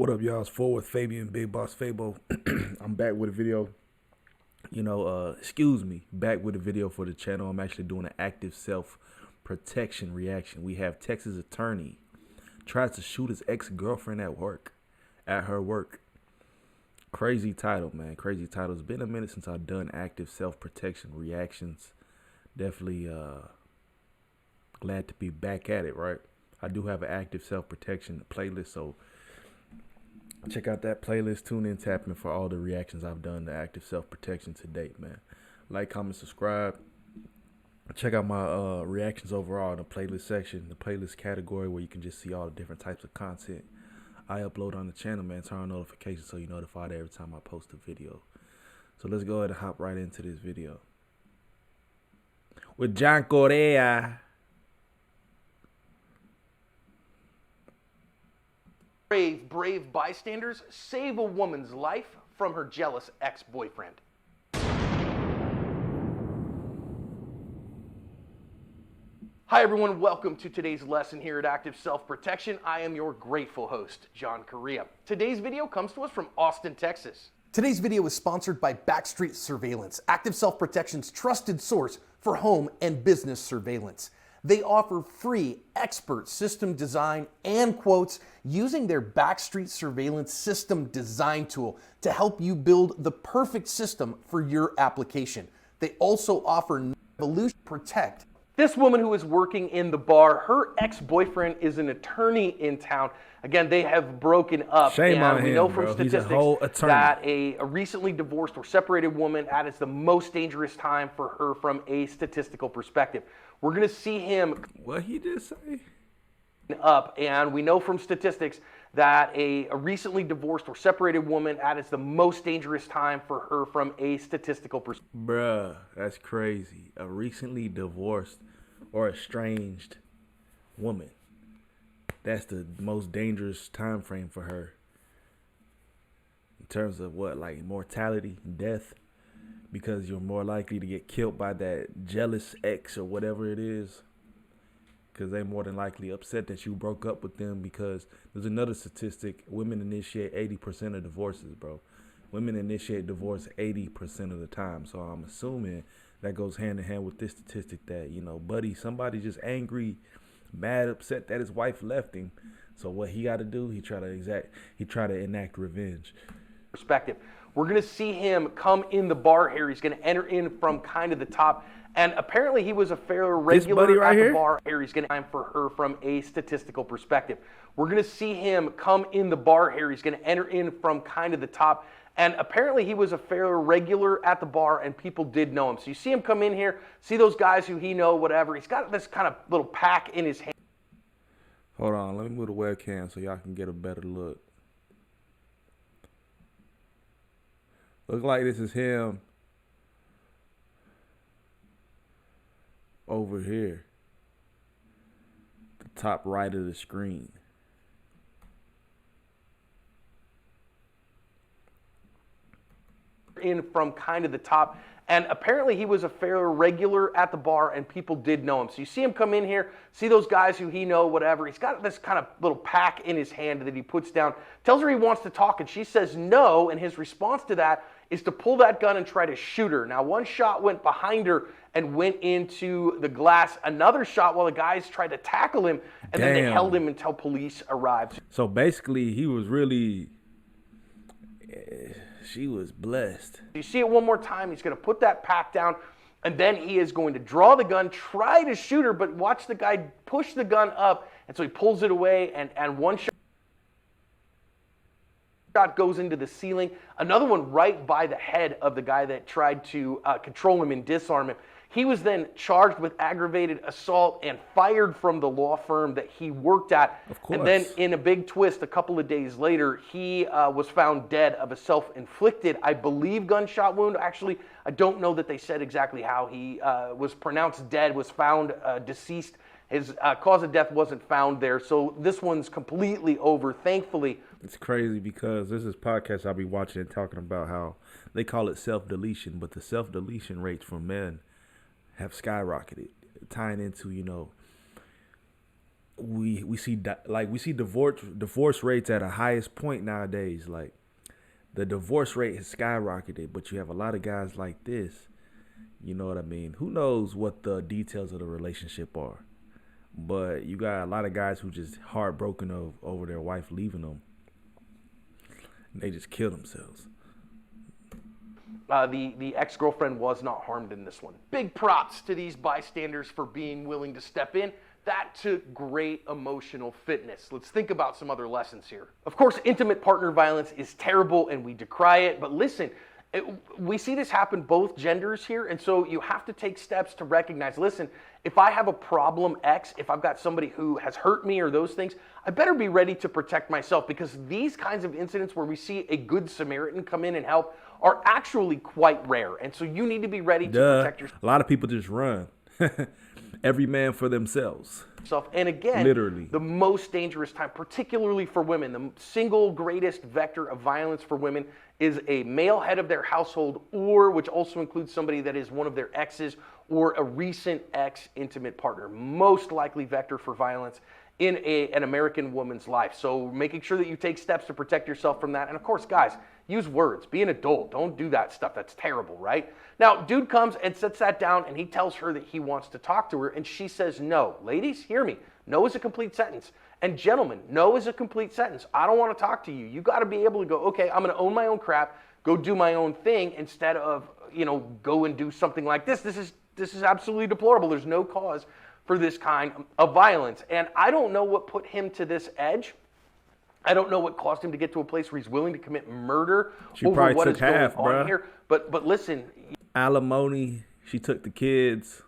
What up, y'all? It's FortWorthFabian, BigBossFabo. I'm back with a video. Back with a video for the channel. I'm actually doing an active self-protection reaction. We have Texas attorney tries to shoot his ex-girlfriend at her work. Crazy title, man. Crazy title. It's been a minute since I've done active self-protection reactions. Definitely glad to be back at it, right? I do have an active self-protection playlist, so check out that playlist. Tune in, tap in for all the reactions I've done to active self-protection to date, man. Like, comment, subscribe. Check out my reactions overall in the playlist section, the playlist category, where you can just see all the different types of content I upload on the channel, man. Turn on notifications so you're notified every time I post a video. So let's go ahead and hop right into this video. With John Correa. Brave bystanders save a woman's life from her jealous ex-boyfriend. Hi everyone, welcome to today's lesson here at Active Self-Protection. I am your grateful host, John Correa. Today's video comes to us from Austin, Texas. Today's video is sponsored by Backstreet Surveillance, Active Self-Protection's trusted source for home and business surveillance. They offer free expert system design and quotes using their Backstreet Surveillance System Design tool to help you build the perfect system for your application. They also offer Evolution Protect. This woman who is working in the bar, her ex-boyfriend is an attorney in town. Again, they have broken up. Shame on him, we know from bro. He's statistics a whole attorney. that a recently divorced or separated woman, that is the most dangerous time for her from a statistical perspective. We're going to see him What he just say? up, and we know from statistics that a recently divorced or separated woman, that is the most dangerous time for her from a statistical perspective. Bruh, that's crazy. A recently divorced or estranged woman. That's the most dangerous time frame for her. In terms of what, like mortality, death? Because you're more likely to get killed by that jealous ex or whatever it is. Because they're more than likely upset that you broke up with them. Because there's another statistic. Women initiate 80% of divorces, bro. Women initiate divorce 80% of the time. So I'm assuming that goes hand in hand with this statistic that, buddy, somebody just angry, mad, upset that his wife left him. So what he got to do, he try to enact revenge. Perspective. We're going to see him come in the bar here. He's going to enter in from kind of the top. And apparently he was a fairly regular at the bar here. He's going to time for her from a statistical perspective. We're going to see him come in the bar here. He's going to enter in from kind of the top. And apparently he was a fairly regular at the bar and people did know him. So you see him come in here, see those guys who he know, whatever. He's got this kind of little pack in his hand. Hold on, let me move the webcam so y'all can get a better look. Look like this is him over here, the top right of the screen. In from kind of the top, and apparently he was a fairly regular at the bar and people did know him. So you see him come in here, see those guys who he know, whatever. He's got this kind of little pack in his hand that he puts down, tells her he wants to talk, and she says no, and his response to that is to pull that gun and try to shoot her. Now, one shot went behind her and went into the glass. Another shot while the guys tried to tackle him, and then they held him until police arrived. So basically, he was really, she was blessed. You see it one more time, he's going to put that pack down, and then he is going to draw the gun, try to shoot her, but watch the guy push the gun up, and so he pulls it away, and one shot goes into the ceiling. Another one right by the head of the guy that tried to control him and disarm him. He was then charged with aggravated assault and fired from the law firm that he worked at. Of course. And then in a big twist, a couple of days later, he was found dead of a self-inflicted, I believe, gunshot wound. Actually, I don't know that they said exactly how he was pronounced dead, was found deceased. His cause of death wasn't found there. So this one's completely over, thankfully. It's crazy because this is podcast I'll be watching and talking about how they call it self-deletion, but the self-deletion rates for men have skyrocketed, tying into, we see divorce rates at a highest point nowadays. Like the divorce rate has skyrocketed, but you have a lot of guys like this. You know what I mean? Who knows what the details of the relationship are? But you got a lot of guys who just heartbroken over their wife leaving them. And they just kill themselves. The ex-girlfriend was not harmed in this one. Big props to these bystanders for being willing to step in. That took great emotional fitness. Let's think about some other lessons here. Of course, intimate partner violence is terrible and we decry it, but listen, we see this happen both genders here, and so you have to take steps to recognize, listen, if I have a problem X, if I've got somebody who has hurt me or those things, I better be ready to protect myself, because these kinds of incidents where we see a good Samaritan come in and help are actually quite rare, and so you need to be ready to protect yourself. A lot of people just run. Every man for themselves. And again, literally, the most dangerous time, particularly for women, the single greatest vector of violence for women is a male head of their household, or which also includes somebody that is one of their exes or a recent ex-intimate partner. Most likely vector for violence in an American woman's life. So making sure that you take steps to protect yourself from that. And of course, guys, use words. Be an adult. Don't do that stuff. That's terrible, right? Now, dude comes and sets that down, and he tells her that he wants to talk to her, and she says no. Ladies, hear me. No is a complete sentence. And gentlemen, no is a complete sentence. I don't want to talk to you. You got to be able to go, okay, I'm going to own my own crap, go do my own thing, instead of, go and do something like this. This is absolutely deplorable. There's no cause for this kind of violence. And I don't know what put him to this edge. I don't know what caused him to get to a place where he's willing to commit murder over what is going on here. But listen. Alimony, she took the kids.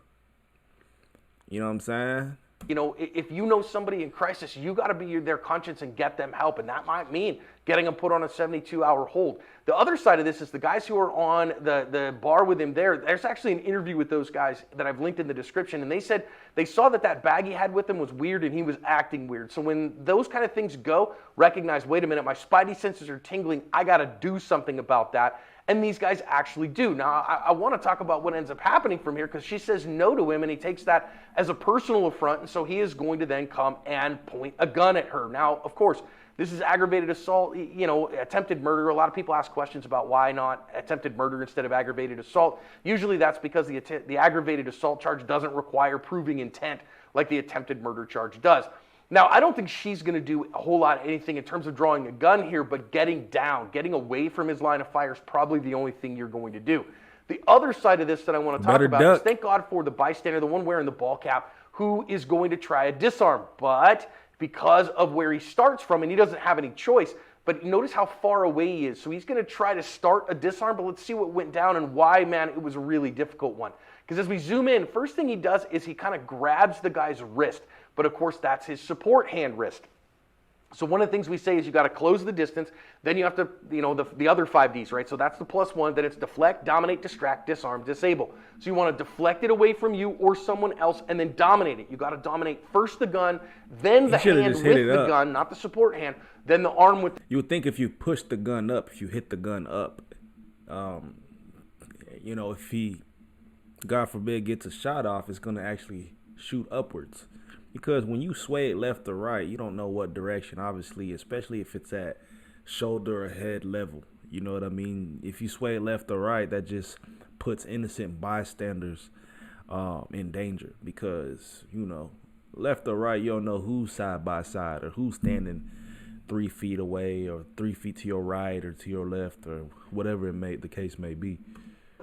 You know what I'm saying? If you know somebody in crisis, you got to be their conscience and get them help. And that might mean getting them put on a 72-hour hold. The other side of this is the guys who are on the bar with him there. There's actually an interview with those guys that I've linked in the description. And they said they saw that bag he had with him was weird and he was acting weird. So when those kind of things go, recognize, wait a minute, my spidey senses are tingling. I got to do something about that. And these guys actually do. Now, I want to talk about what ends up happening from here, because she says no to him, and he takes that as a personal affront, and so he is going to then come and point a gun at her. Now, of course, this is aggravated assault, attempted murder. A lot of people ask questions about why not attempted murder instead of aggravated assault. Usually that's because the aggravated assault charge doesn't require proving intent like the attempted murder charge does. Now, I don't think she's going to do a whole lot of anything in terms of drawing a gun here, but getting away from his line of fire is probably the only thing you're going to do. The other side of this that I want to talk about is, thank God for the bystander, the one wearing the ball cap, who is going to try a disarm. But because of where he starts from, and he doesn't have any choice, but notice how far away he is. So he's going to try to start a disarm, but let's see what went down and why, man, it was a really difficult one. Because as we zoom in, first thing he does is he kind of grabs the guy's wrist. But of course, that's his support hand wrist. So one of the things we say is you got to close the distance. Then you have to, the other 5 Ds, right? So that's the +1. Then it's deflect, dominate, distract, disarm, disable. So you want to deflect it away from you or someone else and then dominate it. You got to dominate first the gun, then the hand with the gun, not the support hand, then the arm with. You would think if you push the gun up, if you hit the gun up, if he, God forbid, gets a shot off, it's going to actually shoot upwards. Because when you sway it left or right, you don't know what direction, obviously, especially if it's at shoulder or head level. You know what I mean? If you sway it left or right, that just puts innocent bystanders in danger. Because, left or right, you don't know who's side by side or who's standing 3 feet away or 3 feet to your right or to your left or whatever the case may be.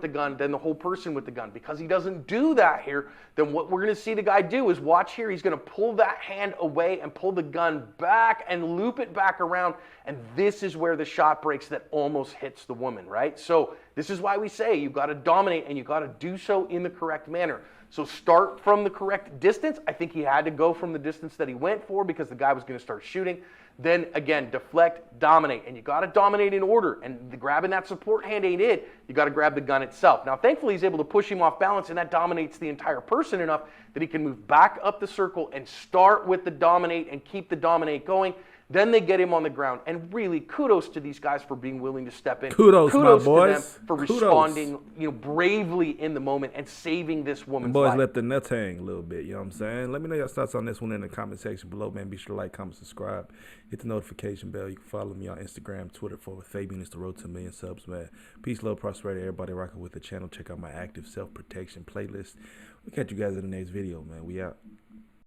The gun, then the whole person with the gun. Because he doesn't do that here, then what we're going to see the guy do is, watch here, he's going to pull that hand away and pull the gun back and loop it back around, and this is where the shot breaks that almost hits the woman, right? So this is why we say you got to dominate, and you got to do so in the correct manner. So start from the correct distance. I think he had to go from the distance that he went for because the guy was going to start shooting. Then again, deflect, dominate, and you got to dominate in order. And grabbing that support hand ain't it. You got to grab the gun itself. Now, thankfully, he's able to push him off balance, and that dominates the entire person enough that he can move back up the circle and start with the dominate and keep the dominate going. Then they get him on the ground. And really, kudos to these guys for being willing to step in. Kudos, my to boys. them for Kudos. responding, bravely in the moment and saving this woman's Boys life. let the nuts hang a little bit, you know what I'm saying? Let me know your thoughts on this one in the comment section below, man. Be sure to like, comment, subscribe, hit the notification bell. You can follow me on Instagram, Twitter, FortWorthFabian. It's the road to 1 million subs, man. Peace, love, prosperity, everybody rocking with the channel. Check out my active self-protection playlist. We'll catch you guys in the next video, man. We out.